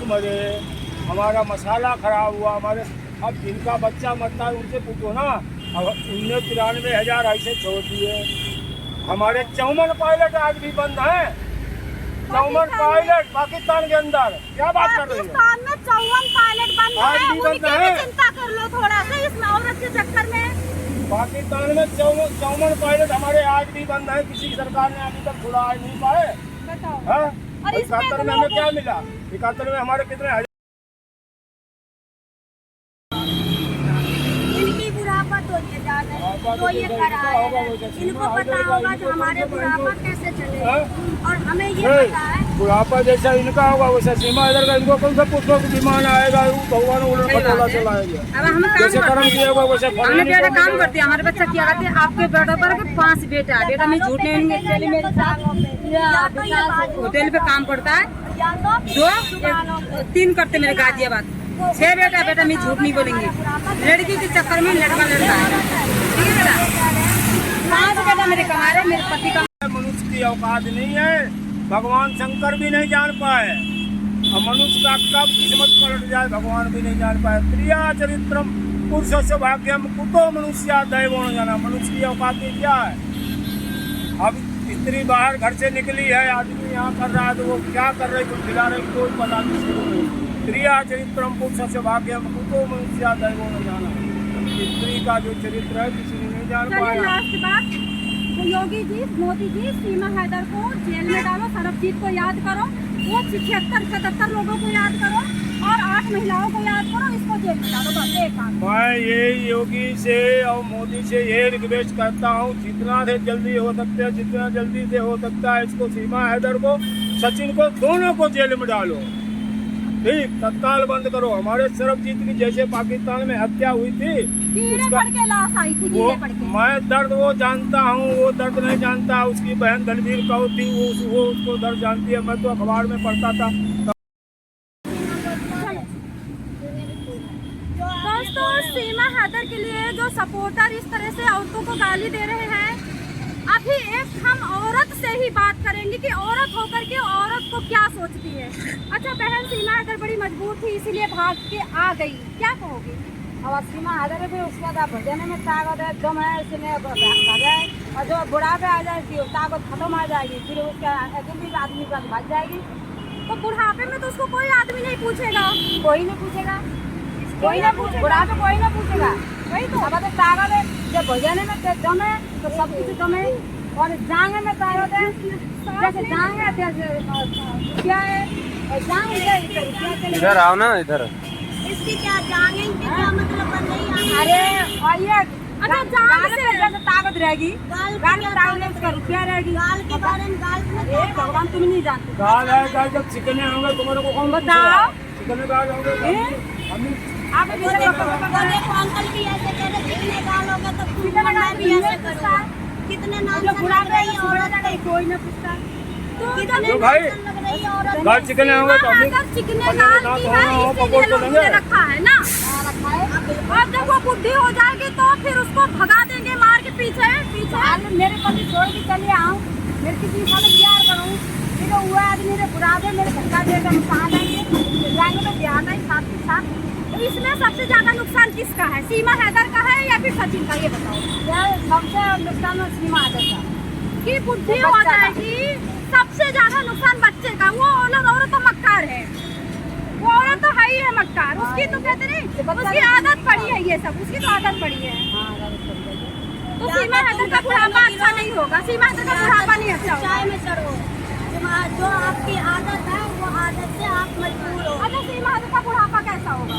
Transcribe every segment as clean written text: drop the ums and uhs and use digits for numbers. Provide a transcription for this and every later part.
मरे, हमारा मसाला खराब हुआ, हमारे अब जिनका बच्चा मरता है उनसे पूछो ना। अब 93,000 ऐसे छोड़ दिए। हमारे 54 पायलट आज भी बंद हैं। 54 पायलट पाकिस्तान के अंदर, क्या बात कर रहे हो? पाकिस्तान में 54 पायलट बंद हैं। उनकी भी चिंता कर लो थोड़ा सा इस औरत के चक्कर में। पाकिस्तान में 54 पायलट हमारे आज भी बंद है। किसी सरकार ने अभी तक खुला नहीं पाए। बताओ। और 71 में हमें क्या मिला? 71 में हमारे कितने हजार। इनकी बुढ़ापा तो ये जाने तो ये करा है। इनको पता होगा कि हमारे बुढ़ापा कैसे चलेगा और हमें ये पता है बुढ़ापा जैसा इनका होगा वैसा सीमा हैदर का। इनको कौन सा पुष्पों की विमान आएगा? भगवान उलट पटोला चलाएगा। अब हम जैसे कर्म किया होगा वैसे हमने बेटा काम करते हैं। हमारे बच्चा क्या करते हैं? आपके बेटा पर 5 बेटा है। बेटा मैं झूठ नहीं होटल पे काम करता है। 3 करते मेरे गाजियाबाद। 6 बेटा बेटा मैं झूठ नहीं बोलेंगे। लड़की के चक्कर में लड़का लड़का है। ठीक है बेटा? 5 बेटा मेरे कमा रहे, मेरे पति का। मनुष्य की औकात नहीं है। भगवान शंकर भी नहीं जान पाए और मनुष्य का कब किस्मत पलट जाए भगवान भी नहीं जान पाए। प्रिया चरित्रम पुरुषस्य भाग्यम कुतो मनुष्या दैवो न जाना। मनुष्य की औकात क्या है? अब स्त्री बाहर घर से निकली है, आदमी यहाँ कर रहा है तो वो क्या कर रही, कुछ खिला रही, कोई पता नहीं। प्रिया चरित्रम पुरुषस्य भाग्यम कुतो मनुष्या दैवो न जाना। स्त्री का जो चरित्र है किसी ने नहीं जान पाया। लास्ट बात, योगी जी, मोदी जी, सीमा हैदर को जेल में डालो, सरबजीत को याद करो, वो 76-77 लोगों को याद करो और 8 महिलाओं को याद करो, इसको जेल में डालो। बस एक बात। मैं ये योगी से और मोदी से ये रिक्वेस्ट करता हूँ, जितना से जल्दी हो सकता है, जितना जल्दी से हो सकता है, इसको सीमा हैदर को, सचिन को, दोनों को जेल में डालो। ठीक, तत्काल बंद करो। हमारे सरबजीत की जैसे पाकिस्तान में हत्या हुई थी, कीड़े पड़ के लाश आई थी, कीड़े पड़ के। मैं दर्द वो जानता हूँ, वो दर्द नहीं जानता। उसकी बहन दलवीर कौर थी, वो उसको दर्द जानती है। मैं तो अखबार में पढ़ता था। दोस्तों, सीमा हैदर के लिए जो सपोर्टर इस तरह से औरतों को गाली दे रहे हैं, अभी एक हम औरत से ही बात करेंगे कि औरत होकर के औरत को क्या सोचती है। अच्छा बहन, सीमा हैदर बड़ी मजबूर थी इसीलिए भाग के आ गई, क्या कहोगी? अब सीमा हैदर भी उसके बाद भजन में ताकत है, दम है, इसलिए भगे। और जो बुढ़ापे आ जाएगी ताकत खत्म आ जाएगी, फिर उसका अकेली आदमी का भाग जाएगी। तो बुढ़ापे में तो उसको कोई आदमी नहीं पूछेगा। कोई नहीं पूछेगा, कोई ना पूछेगा, बुढ़ापे कोई ना पूछेगा। वही तो अब ताकत है, जब भजन में दम है तो सब कुछ दम है। और जांग में ताकत है, जैसे जांग है क्या है, जांग इधर आओ ना, इधर। इसकी क्या जांग है, इनकी क्या मतलब नहीं? अरे आइए, अच्छा जांग से जैसे ताकत रहेगी, गाल में उसका रुपया रहेगी। गाल के बारे में गाल में भगवान तुम नहीं जानते। गाल है, गाल जब चिकने होंगे तुम्हारे को कौन बताओ? चिकने गाल होंगे आप अंकल भी ऐसे कह रहे, कितने गाल होगा तो मैं भी ऐसे करूँगा। कितने नाम से लग रही औरत है, कोई ना पूछता। तो कितने भाई लग रही औरत गाल चिकने होंगे तो अगर चिकने गाल की है इसीलिए लोगों ने रखा है ना। और जब वो बुद्धि हो जाएगी तो फिर उसको भगा देंगे मार के पीछे पीछे। मेरे पति छोड़ के चले आऊँ, मेरे किसी के साथ प्यार करूँ, फिर हुआ आदमी मेरे बुरा दे, मेरे धक्का देगा, हम कहाँ जाएंगे तो बिहार नहीं साथ के साथ। तो इसमें सबसे ज्यादा नुकसान किसका है, सीमा हैदर का है या फिर सचिन का, ये बताओ। सबसे नुकसान सीमा हैदर का की बुद्धि हो जाएगी। सबसे ज्यादा नुकसान बच्चे का। वो औरत तो मक्कार है, वो औरत तो है ही है मक्कार। उसकी तो कहते नहीं, उसकी आदत पड़ी है ये सब, उसकी तो आदत पड़ी है। तो सीमा हैदर का बुढ़ापा अच्छा नहीं होगा, सीमा हैदर का बुढ़ापा नहीं अच्छा होगा। जो आपकी आदत है वो आदत से आप मजबूर हो। अच्छा सीमा हैदर का बुढ़ापा कैसा होगा?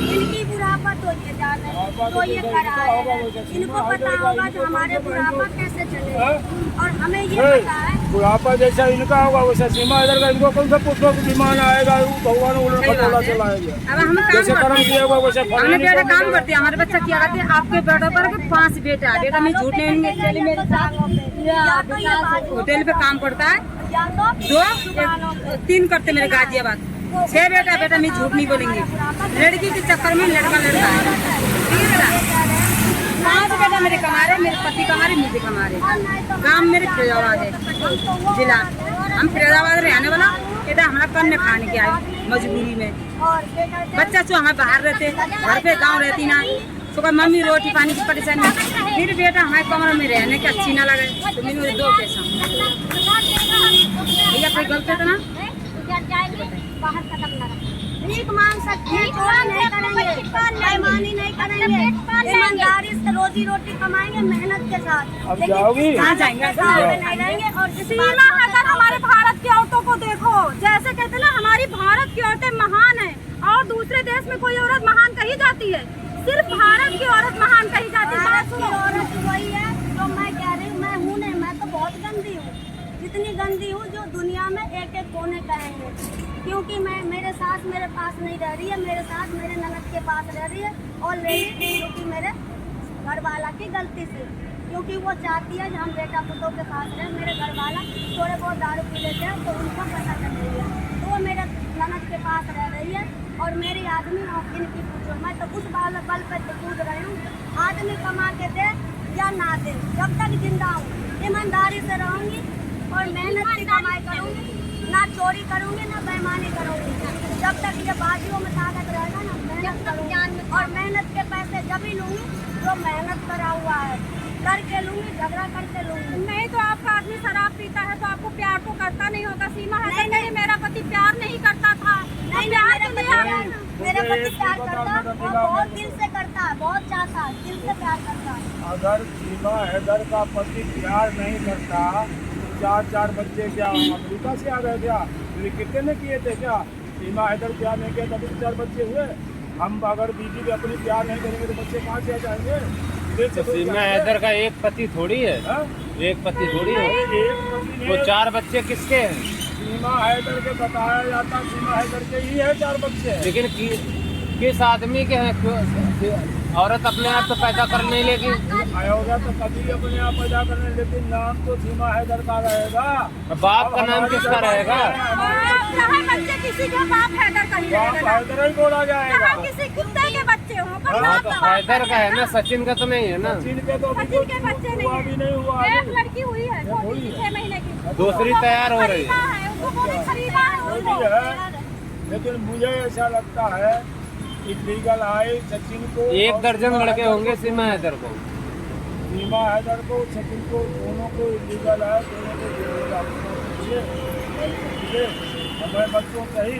इनकी बुढ़ापा तो ये जाने तो ये करा है। इनको पता होगा कि हमारे बुढ़ापा कैसे चलेगा और हमें ये पता है बुढ़ापा जैसा इनका होगा वैसा सीमा हैदर का। इनको कौन सा पुष्पों की विमान आएगा? भगवान उलट पटोला चलाएगा। अब हम जैसे कर्म किया होगा वैसे हमने बेटा काम करते हैं। हमारे बच्चा क्या करते हैं? आपके बेटा पर 5 बेटा है। बेटा मैं झूठ नहीं मेरे साथ होटल पे काम करता है। 3 करते मेरे गाजियाबाद। 6 बेटा बेटा मैं झूठ नहीं बोलेंगे। लड़की के चक्कर में लड़का लड़का है। ठीक है बेटा? 5 बेटा मेरे कमा रहे, मेरे पति कमा रहे, मुझे कमा रहे। काम मेरे फिरोजाबाद है जिला। हम फिरोजाबाद रहने वाला, इधर हमारा कम खाने के आई मजबूरी में। बच्चा जो हमारे बाहर रहते, घर पे गांव रहती ना, सुबह मम्मी रोटी पानी की परेशानी, फिर बेटा हमारे कमरे में रहने की अच्छी ना लगे तो मेरे 2 पैसा भैया कोई गलत है ना बाहर कदम लगा भीख मांग सकते हैं, चोरी नहीं करेंगे, बेईमानी नहीं करेंगे, ईमानदारी से रोजी रोटी कमाएंगे मेहनत के साथ। अब जाओगी कहाँ जाएंगे? नहीं रहेंगे। और सीमा अगर हमारे भारत की औरतों को देखो, जैसे कहते हैं ना हमारी भारत की औरतें महान है और दूसरे देश में कोई औरत महान कही जाती है, सिर्फ भारत की औरत महान कही जाती है। भारत की औरत वही है तो मैं कह रही हूँ, मैं हूँ नहीं, मैं तो बहुत गंदी हूँ, जितनी गंदी हूँ जो दुनिया में एक एक कोने कहेंगे, क्योंकि मैं मेरे सास मेरे पास नहीं रह रही है, मेरे सास मेरे ननद के पास रह रही है और ले रही क्योंकि मेरे घर वाला की गलती से, क्योंकि वो चाहती है कि हम बेटा पुतों के पास रहें। मेरे घर वाला थोड़े बहुत दारू पी लेते हैं तो उनको पता चल रही है, तो वो मेरे ननद के पास रह रही है और मेरी आदमी और इनकी पूछो, मैं तो उस बल पे कूद रही हूँ, आदमी कमा के दे या ना दे, जब तक जिंदा हूँ ईमानदारी से रहूँगी और मेहनत की कमाई करूँगी, ना चोरी करूँगी ना बेईमानी करूँगी, जब तक ये बाजुओं में ताकत रहेगा ना मेहनत करूँगी और मेहनत के पैसे जब ही लूँगी जो मेहनत करा हुआ है, करके लूँगी, झगड़ा करके लूँगी। नहीं तो आपका आदमी शराब पीता है तो आपको प्यार तो करता नहीं होगा। सीमा है नहीं, मेरा पति प्यार नहीं करता था, नहीं मेरे पति प्यार करता, वो बहुत दिल से करता है, बहुत चाहता है, दिल से प्यार करता है। अगर सीमा हैदर का पति प्यार नहीं करता, 4 बच्चे क्या अमेरिका से आ गए क्या? कितने ने किए थे क्या? सीमा हैदर प्यार नहीं किया तभी 4 बच्चे हुए। हम अगर बीवी भी अपनी प्यार नहीं करेंगे तो बच्चे कहाँ से आ जाएंगे? तो सीमा हैदर का एक पति थोड़ी है, एक पति थोड़ी है, वो 4 बच्चे किसके हैं? सीमा हैदर के बताया जाता, सीमा हैदर के ही है 4 बच्चे। लेकिन किस आदमी के हैं? औरत अपने आप तो पैदा कर नहीं लेगी, आयोगा तो कभी अपने आप पैदा करने, लेकिन नाम तो सीमा हैदर का रहेगा। बाप का नाम किसका रहेगा? बच्चे किसी का बाप हैदर का ही रहेगा, हैदर ही बोला जाएगा। किसी कुत्ते के बच्चे हो पर हाँ तो हैदर का है ना, सचिन का तो नहीं है ना। सचिन के तो सचिन के बच्चे हुआ भी नहीं हुआ, एक लड़की हुई है छोटी सी 6 महीने की, दूसरी तैयार हो रही है। उनको बोले खरीदा है वो उनको। भी है, लेकिन मुझे ऐसा लगता है कि लीगल आए सचिन को 1 दर्जन लड़के होंगे सीमा हैदर को, सीमा हैदर को, सचिन को, दोनों को लीगल आए, दोनों को हमें बच्चों सही।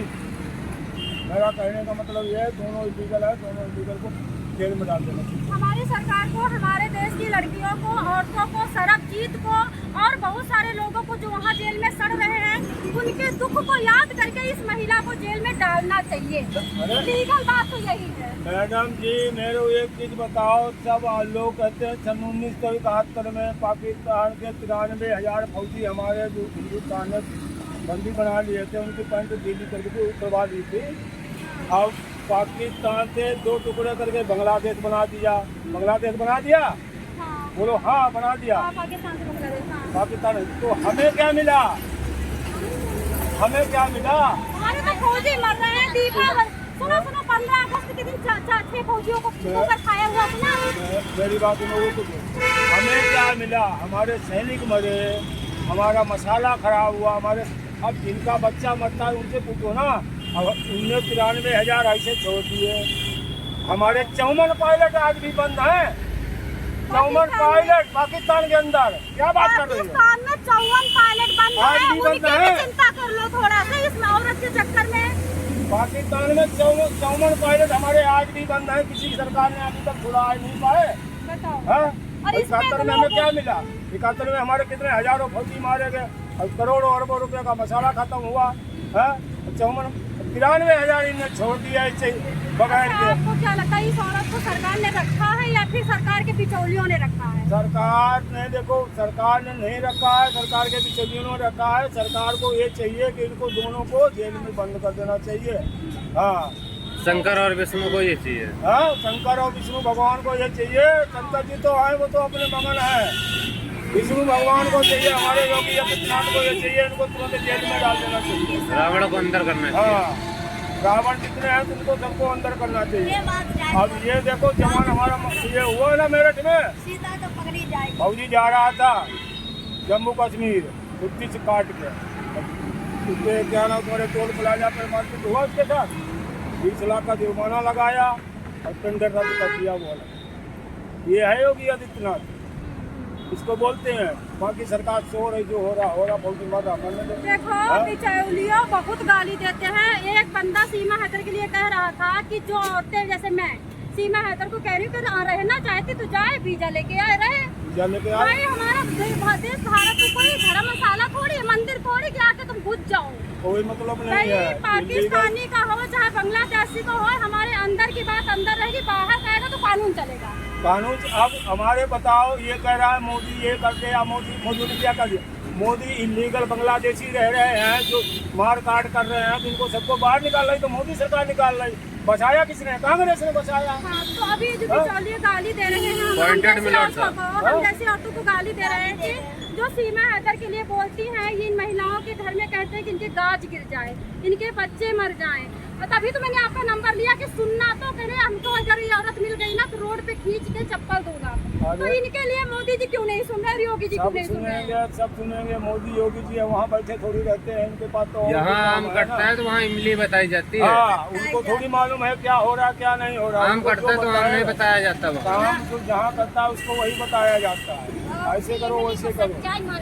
मेरा कहने का मतलब ये है, दोनों इलीगल है, दोनों इलीगल को जेल में डाल देना चाहिए। हमारी सरकार को, हमारे देश की लड़कियों को, औरतों को, सरबजीत को और बहुत सारे लोगों को जो वहाँ जेल में सड़ रहे हैं, उनके दुख को याद करके इस महिला को जेल में डालना चाहिए। लीगल बात तो यही है। मैडम जी मेरे को एक चीज बताओ, सब लोग कहते हैं सन 1971 में पाकिस्तान के 93,000 फौजी हमारे जो हिंदुस्तान में बंदी बना लिए थे, उनकी पैंट दिल्ली करके उतरवा दी थी। अब पाकिस्तान से 2 टुकड़े करके बांग्लादेश बना दिया। बांग्लादेश बना दिया? हाँ। बोलो हाँ बना दिया। हाँ, पाकिस्तान से बांग्लादेश। हाँ। पाकिस्तान। तो हमें क्या मिला? हमें क्या मिला? हमारे तो फौजी मर रहे हैं। दीपावली सुनो 15 अगस्त के दिन 6 फौजियों को ठोकर खाया हुआ था ना। मेरी बात सुनो, तो हमें क्या मिला? हमारे सैनिक मरे, हमारा मसाला खराब हुआ, हमारे अब जिनका बच्चा मरता है उनसे पूछो ना। अब उनने 93,000 ऐसे छोड़ दिए। हमारे 54 पायलट आज भी बंद हैं। 54 पायलट पाकिस्तान के अंदर। क्या बात कर रही है? पाकिस्तान में 54 पायलट बंद आज हैं। भी बंद उनकी है। भी चिंता कर लो थोड़ा सा इस औरत के चक्कर में। पाकिस्तान में 54 पायलट हमारे आज भी बंद हैं। किसी सरकार ने अभी तक छुड़ा नहीं पाए। बताओ। हाँ? और इसमें 71 में हमें क्या मिला? 71 में हमारे कितने हजारों फौजी मारे गए और करोड़ों अरबों रुपए का मसाला खत्म हुआ है। 93,000 इन्हें छोड़ दिया ऐसे बगैर के। आपको क्या लगता है इस औरत को सरकार ने रखा है या फिर सरकार के बिचौलियों ने रखा है? सरकार ने, देखो सरकार ने नहीं रखा है, सरकार के बिचौलियों ने रखा है। सरकार को ये चाहिए कि इनको दोनों को जेल में बंद कर देना चाहिए। हाँ, शंकर और विष्णु को ये चाहिए। हाँ, शंकर और विष्णु भगवान को ये चाहिए। शंकर जी तो है, वो तो अपने मगन है। विष्णु भगवान को चाहिए, हमारे योगी आदित्यनाथ को ये चाहिए, इनको तुरंत जेल में डाल देना चाहिए। रावण को अंदर करना चाहिए। हाँ, रावण जितने हैं उनको सबको अंदर करना चाहिए। अब ये देखो जवान हमारा ये हुआ ना मेरठ में, सीधा तो पकड़ी जाएगी। फौजी जा रहा था जम्मू कश्मीर, कुत्ती से काट के उसके क्या नाम तुम्हारे टोल प्लाजा पर मारपीट हुआ उसके साथ 20 लाख का जुर्माना लगाया और टेंडर रद्द कर दिया। बोला ये है योगी आदित्यनाथ, इसको बोलते हैं। बाकी सरकार शोर है, जो हो रहा बहुत मत करने दो। देखो बिचौलियों बहुत गाली देते हैं। एक बंदा सीमा हैदर के लिए कह रहा था कि जो औरतें जैसे मैं सीमा हैदर को कह रही हूँ कि रहना चाहती तो जाए, वीजा लेके आए रहे। वीजा लेके आए। भाई हमारा देश भारत में कोई धर्मशाला थोड़ी है, मंदिर थोड़ी कि आके तुम घुस जाओ। कोई मतलब नहीं है। पाकिस्तानी का हो चाहे बांग्लादेशी का हो, हमारे अंदर की बात अंदर रहेगी, बाहर आएगा तो कानून चलेगा। कानून अब हमारे बताओ, ये कह रहा है मोदी ये कर दे, या मोदी ने क्या कर दिया। मोदी इलीगल बांग्लादेशी रह रहे हैं जो मार काट कर रहे हैं, जिनको सबको बाहर निकाल रही, तो मोदी सरकार निकाल रही। बचाया किसने? कांग्रेस ने बचाया। हाँ, तो अभी जो बिचौलिए गाली दे रहे हैं हम जैसे औरतों को गाली दे रहे हैं कि जो सीमा हैदर के लिए बोलती हैं, ये इन महिलाओं के घर में कहते हैं कि इनके गाज गिर जाए, इनके बच्चे मर जाएं। और तभी तो मैंने आपका नंबर लिया कि सुनना, तो कह रहे हमको अगर ये औरत मिल गई ना तो रोड पे खींच के चप्पल दूंगा। तो इनके लिए मोदी जी क्यों नहीं सुन रहे, योगी जी क्यों नहीं सुन रहे? सब सुनेंगे। मोदी योगी जी वहाँ बैठे थोड़ी रहते हैं, इनके पास तो यहाँ आम कटता है तो वहाँ इमली बताई जाती है। उनको थोड़ी मालूम है क्या हो रहा क्या नहीं हो रहा। आम कटता है तो आम नहीं बताया जाता। काम तो जहाँ करता है उसको वही बताया जाता है, ऐसे करो वैसे करो,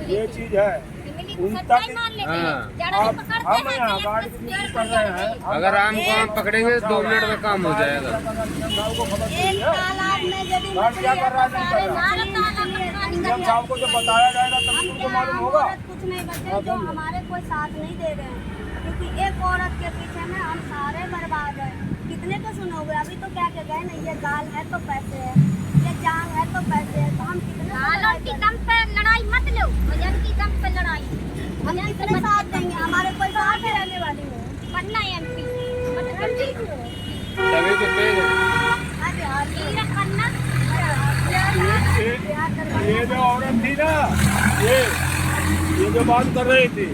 ये चीज है। उन तक हम यहाँ गाड़ी की ड्यूटी कर रहे हैं। अगर आम को आम पकड़ेंगे तो 2 मिनट में काम हो जाएगा। को खबर चली है गाड़ी क्या कर रहा है, नहीं कर रहा। जब शाम को जब बताया जाएगा तब तुमको मालूम होगा। कुछ नहीं बचे जो हमारे कोई साथ नहीं दे रहे हैं, क्योंकि एक औरत के पीछे में हम सारे बर्बाद हैं। कितने को सुनोगे? अभी तो क्या कह गए ना, ये गाल है तो पैसे है, ये जान है तो पैसे है, तो हम कितने दम पे लड़ाई मत लो, वजन की दम पे लड़ाई। हम कितने साथ देंगे? हमारे कोई साथ ही रहने वाली है। बनना है MP तभी तो तेज ये जो औरत थी ना, ये जो बात कर रही थी,